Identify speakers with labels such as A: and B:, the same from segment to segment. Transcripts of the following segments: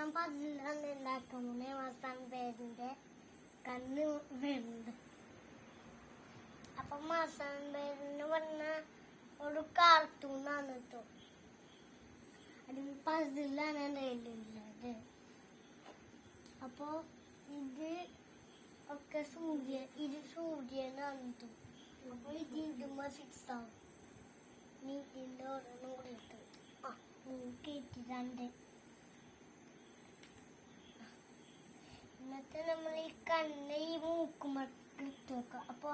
A: ഞാൻ പസിലാണ് ഉണ്ടാക്കുന്നത്. മാസം പേരിന്റെ കണ്ണ് വരുന്നത്. അപ്പൊ മാസം പേരിന് പറഞ്ഞ ഒരു കാർട്ടൂണാണ് കേട്ടോ. അതിന് പസിലാണ് എൻ്റെ കയ്യിലുള്ളത്. അപ്പൊ ഇത് ഒക്കെ ഇത് സൂര്യനാണ് കേട്ടോ. അപ്പൊ ഇത് ഇടുമ്പോ ഫിക്സ് ആവും. നീ ഇതിന്റെ ഒരെണ്ണം കൂടി ഇട്ടു. കേട്ടിട്ടുണ്ട്. എന്നിട്ട് നമ്മൾ ഈ കണ്ണ് ഈ മൂക്കുമട്ട് ഇട്ട് വെക്കുക. അപ്പൊ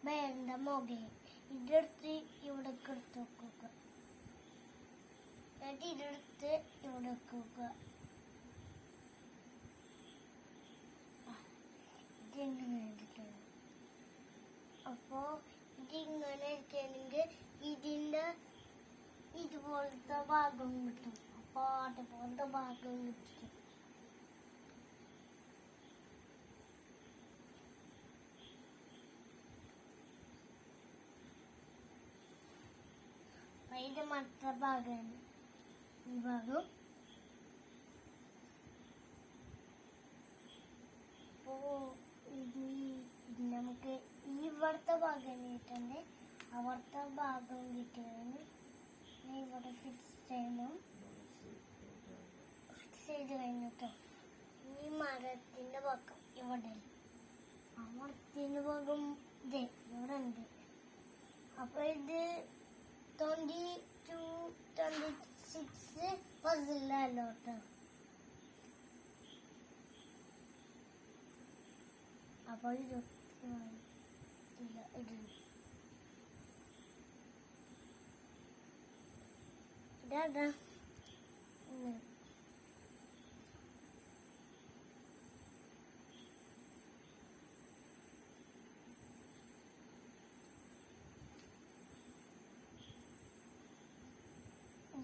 A: വേണ്ട മുഖയെ ഇതെടുത്ത് ഇവിടെ എടുത്ത് വെക്കുക. എന്നിട്ട് ഇതെടുത്ത് ഇവിടെ വെക്കുക. ഇതിങ്ങനെ എടുക്കണം. അപ്പോ ഇതിങ്ങനെ എടുക്കണമെങ്കിൽ ഇതിന്റെ ഇതുപോലത്തെ ഭാഗം കിട്ടും. അപ്പൊ അതുപോലത്തെ ഭാഗം കിട്ടും. ഇത് മറ്റേ ഭാഗമാണ്. ഈ ഭാഗം അപ്പോ നമുക്ക് ഇവിടുത്തെ ഭാഗം കിട്ടണ്ടേ. അവിടുത്തെ ഭാഗം കിട്ടിയതിന് ഇവിടെ ഫിക്സ് ചെയ്യണം. ഫിക്സ് ചെയ്ത് കഴിഞ്ഞിട്ടോ ഈ മരത്തിന്റെ ഭാഗം ഇവിടെ, ആ മരത്തിന്റെ ഭാഗം ഇതേ ഇവിടെ ഉണ്ട്. അപ്പൊ ഇത് 22, 26 പസിലല്ലോ കേട്ടോ. അപ്പൊ ഇത് ഇതാ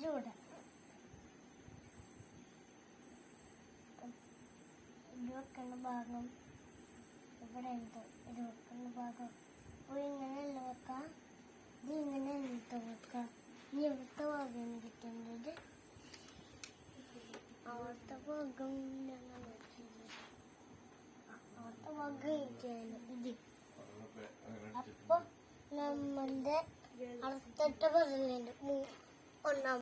A: ഇവിടെ ഇത് വെക്കുന്ന ഭാഗം ഇവിടെ ഉണ്ട്. ഇത് വെക്കുന്ന ഭാഗം അപ്പോൾ ഇങ്ങനെയല്ല വെക്കാം. ഇത് ഇങ്ങനെ വെക്കാം. ഇനി ഇവിടുത്തെ ഭാഗം കിട്ടുന്നത് അവിടുത്തെ ഭാഗം ഞങ്ങൾ അവിടുത്തെ ഭാഗം കിട്ടിയാലും ഇത്. അപ്പൊ നമ്മളുടെ അടുത്തിട്ട പതിലുണ്ട്. ഒന്നാം